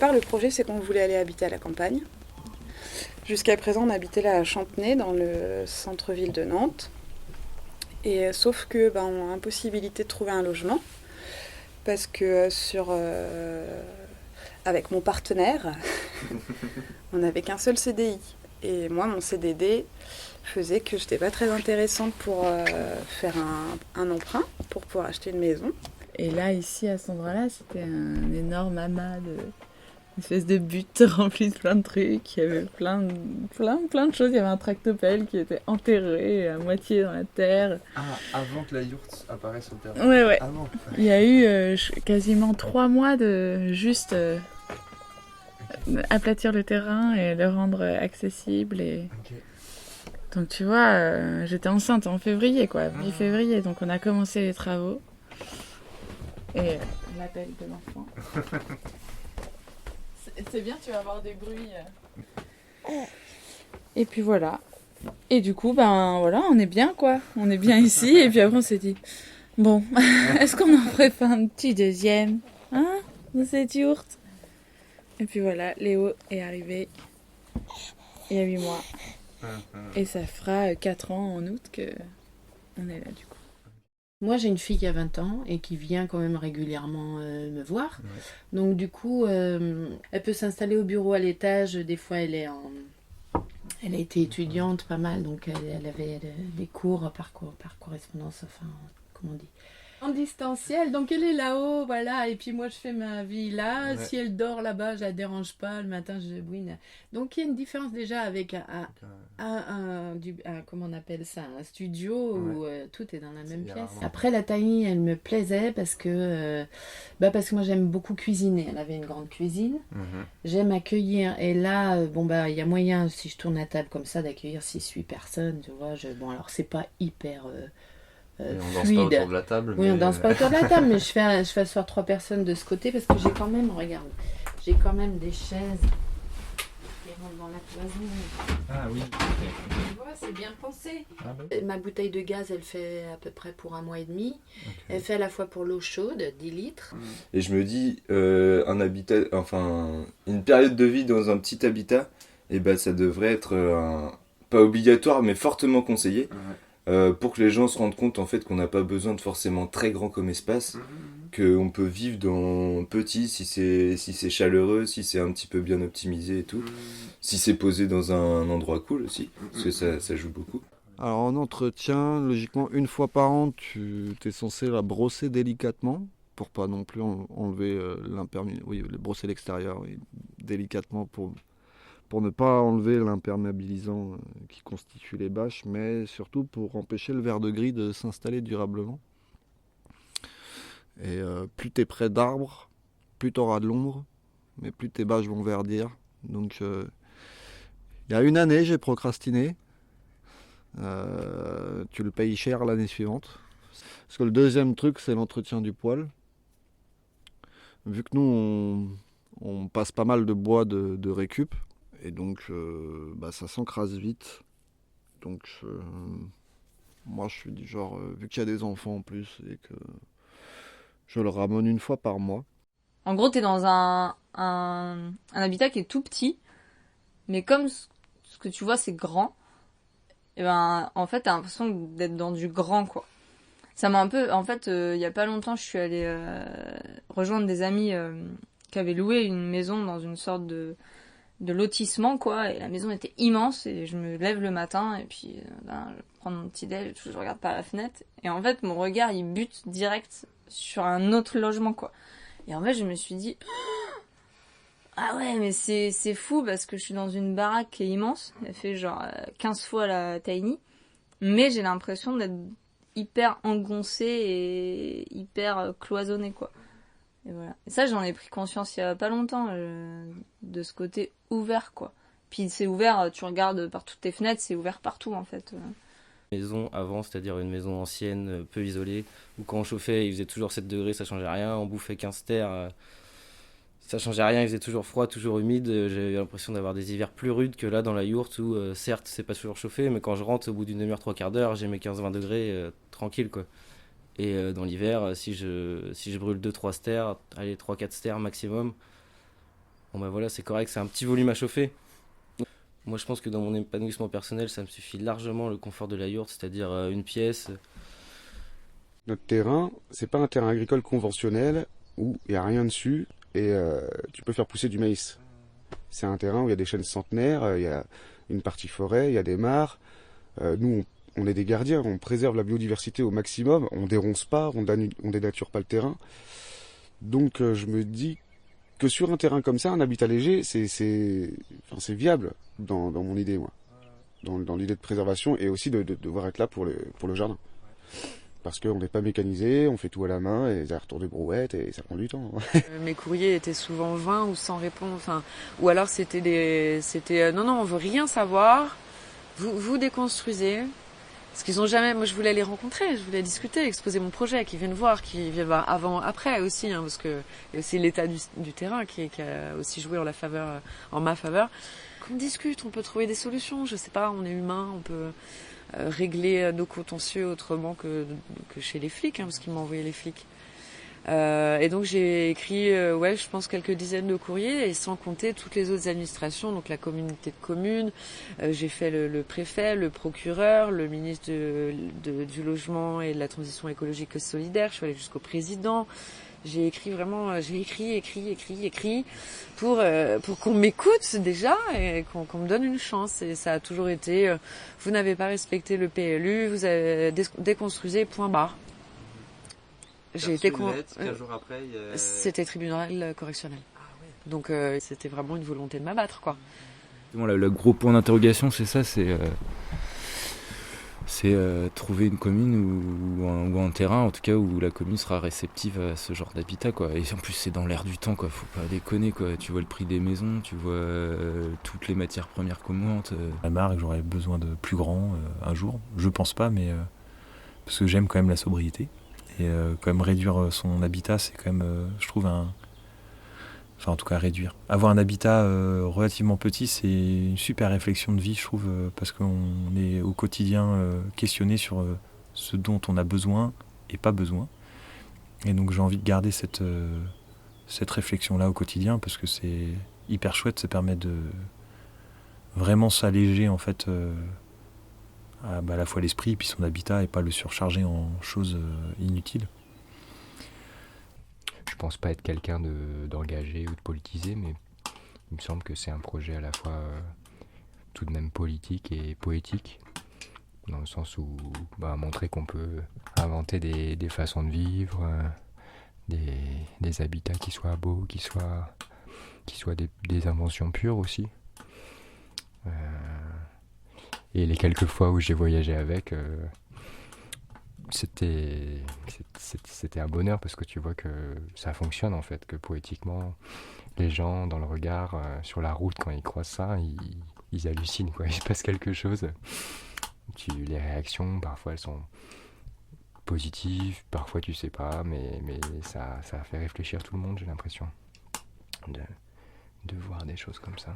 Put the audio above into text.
départ, le projet, c'est qu'on voulait aller habiter à la campagne. Jusqu'à présent, on habitait là à Chantenay, dans le centre-ville de Nantes. Et sauf que, on a impossibilité de trouver un logement. Parce que avec mon partenaire, on n'avait qu'un seul CDI. Et moi, mon CDD faisait que je n'étais pas très intéressante pour faire un emprunt, pour pouvoir acheter une maison. Et là, ici, à cet endroit-là, c'était un énorme amas une espèce de butte remplie de plein de trucs. Il y avait plein de choses. Il y avait un tractopelle qui était enterré à moitié dans la terre. Ah, avant que la yourte apparaisse sur le terrain. Ouais. Ah non. Il y a eu quasiment 3 mois de juste aplatir le terrain et le rendre accessible. Donc tu vois, j'étais enceinte en février, quoi, mi-février. Donc on a commencé les travaux. Et l'appel de l'enfant. C'est bien, tu vas avoir des bruits. Et puis voilà. Et du coup, voilà, on est bien, quoi. On est bien ici. Et puis après, on s'est dit, bon, est-ce qu'on en ferait pas un petit deuxième, hein, dans cette yourte? Et puis voilà, Léo est arrivé il y a 8 mois. Et ça fera 4 ans en août qu'on est là, du coup. Moi, j'ai une fille qui a 20 ans et qui vient quand même régulièrement me voir. Ouais. Donc, du coup, elle peut s'installer au bureau à l'étage. Des fois, elle a été étudiante pas mal, donc elle avait des cours par correspondance, enfin, comment on dit, en distanciel. Donc, elle est là-haut, voilà. Et puis, moi, je fais ma vie là. Ouais. Si elle dort là-bas, je la dérange pas. Le matin, je bouine. Donc, il y a une différence déjà avec comment on appelle ça, un studio où tout est dans la même pièce. Rarement. Après, la tiny, elle me plaisait parce que moi, j'aime beaucoup cuisiner. Elle avait une grande cuisine. J'aime accueillir. Et là, il y a moyen, si je tourne la table comme ça, d'accueillir 6-8 personnes, tu vois. Alors, c'est pas hyper... on danse pas autour de la table. Oui, on danse pas autour de la table, mais je fais asseoir 3 personnes de ce côté parce que j'ai quand même, regarde, j'ai quand même des chaises qui rentrent dans la cloison. Ah oui. Tu vois, c'est bien pensé. Ah, bah. Ma bouteille de gaz, elle fait à peu près pour 1 mois et demi. Okay. Elle fait à la fois pour l'eau chaude, 10 litres. Et je me dis, une période de vie dans un petit habitat, ça devrait être pas obligatoire, mais fortement conseillé. Pour que les gens se rendent compte en fait qu'on n'a pas besoin de forcément très grand comme espace, qu'on peut vivre dans petit si c'est chaleureux, si c'est un petit peu bien optimisé et tout, si c'est posé dans un endroit cool aussi, parce que ça joue beaucoup. Alors en entretien, logiquement une fois par an, tu es censé la brosser délicatement pour pas non plus enlever brosser l'extérieur délicatement pour ne pas enlever l'imperméabilisant qui constitue les bâches, mais surtout pour empêcher le verre de gris de s'installer durablement. Et plus tu es près d'arbres, plus tu auras de l'ombre, mais plus tes bâches vont verdir. Donc il y a 1 année, j'ai procrastiné. Tu le payes cher l'année suivante. Parce que le deuxième truc, c'est l'entretien du poêle. Vu que nous, on passe pas mal de bois de récup, et donc ça s'encrasse vite. Donc moi je suis du genre, vu qu'il y a des enfants en plus et que je le ramène 1 fois par mois. En gros, t'es dans un habitat qui est tout petit, mais comme ce que tu vois c'est grand, et en fait t'as l'impression d'être dans du grand, quoi. Ça m'a un peu, en fait, il y a pas longtemps, je suis allée rejoindre des amis qui avaient loué une maison dans une sorte de lotissement, quoi, et la maison était immense, et je me lève le matin, et puis je prends mon petit déj, je regarde par la fenêtre, et en fait mon regard il bute direct sur un autre logement, quoi. Et en fait je me suis dit, ah ouais, mais c'est fou, parce que je suis dans une baraque qui est immense, elle fait genre 15 fois la tiny, mais j'ai l'impression d'être hyper engoncée et hyper cloisonnée, quoi. Et voilà. Et ça, j'en ai pris conscience il y a pas longtemps, de ce côté ouvert, quoi. Puis c'est ouvert, tu regardes par toutes tes fenêtres, c'est ouvert partout, en fait. Maison avant, c'est-à-dire une maison ancienne, peu isolée, où quand on chauffait, il faisait toujours 7 degrés, ça changeait rien. On bouffait 15 terres, ça changeait rien, il faisait toujours froid, toujours humide. J'avais l'impression d'avoir des hivers plus rudes que là dans la yourte, où certes, c'est pas toujours chauffé, mais quand je rentre au bout d'une demi-heure, 3/4 d'heure, j'ai mes 15-20 degrés, tranquille, quoi. Et dans l'hiver, si je brûle 2-3 stères, allez 3-4 stères maximum, Bon bah voilà, c'est correct, c'est un petit volume à chauffer. Moi je pense que dans mon épanouissement personnel, ça me suffit largement le confort de la yourte, c'est-à-dire une pièce. Notre terrain, c'est pas un terrain agricole conventionnel où il n'y a rien dessus et tu peux faire pousser du maïs. C'est un terrain où il y a des chênes centenaires, il y a une partie forêt, il y a des mares. Nous, on est des gardiens, on préserve la biodiversité au maximum, on déronce pas, on dénature pas le terrain. Donc je me dis que sur un terrain comme ça, un habitat léger, c'est viable dans mon idée, moi. Dans l'idée de préservation et aussi de devoir être là pour le jardin. Parce qu'on n'est pas mécanisé, on fait tout à la main, et des retours de brouette, et ça prend du temps. Mes courriers étaient souvent vains ou sans réponse, ou alors c'était non, on veut rien savoir, vous déconstruisez. Parce qu'ils ont jamais, moi je voulais les rencontrer, je voulais discuter, exposer mon projet, qu'ils viennent voir, qu'ils viennent voir avant, après aussi, parce que il y a aussi l'état du terrain qui a aussi joué en ma faveur. Qu'on discute, on peut trouver des solutions, je sais pas, on est humain, on peut régler nos contentieux autrement que chez les flics, parce qu'ils m'ont envoyé les flics. Et donc j'ai écrit, je pense quelques dizaines de courriers, et sans compter toutes les autres administrations, donc la communauté de communes, j'ai fait le préfet, le procureur, le ministre du logement et de la transition écologique et solidaire, je suis allée jusqu'au président. J'ai écrit pour qu'on m'écoute déjà et qu'on me donne une chance. Et ça a toujours été, vous n'avez pas respecté le PLU, vous avez déconstruisé, point barre. J'ai été 15 jours après, C'était tribunal correctionnel. Ah ouais. Donc c'était vraiment une volonté de m'abattre, quoi. Bon, le gros point d'interrogation, c'est ça, c'est trouver une commune ou un terrain, en tout cas, où la commune sera réceptive à ce genre d'habitat, quoi. Et en plus, c'est dans l'air du temps, quoi. Faut pas déconner, quoi. Tu vois le prix des maisons, tu vois toutes les matières premières qu'augmentent. La marque, j'aurais besoin de plus grand un jour. Je pense pas, mais parce que j'aime quand même la sobriété. Et quand même réduire son habitat, c'est quand même, je trouve, enfin en tout cas réduire. Avoir un habitat relativement petit, c'est une super réflexion de vie, je trouve, parce qu'on est au quotidien questionné sur ce dont on a besoin et pas besoin. Et donc j'ai envie de garder cette réflexion-là au quotidien, parce que c'est hyper chouette, ça permet de vraiment s'alléger en fait à la fois l'esprit et puis son habitat, et pas le surcharger en choses inutiles. Je pense pas être quelqu'un d'engagé ou de politisé, mais il me semble que c'est un projet à la fois tout de même politique et poétique, dans le sens où montrer qu'on peut inventer des façons de vivre, des habitats qui soient beaux, qui soient des inventions pures aussi. Et les quelques fois où j'ai voyagé avec, c'était un bonheur, parce que tu vois que ça fonctionne en fait, que poétiquement, les gens dans le regard, sur la route, quand ils croisent ça, ils hallucinent, quoi. Il se passe quelque chose. Les réactions, parfois elles sont positives, parfois tu sais pas, mais ça a fait réfléchir tout le monde, j'ai l'impression, de voir des choses comme ça.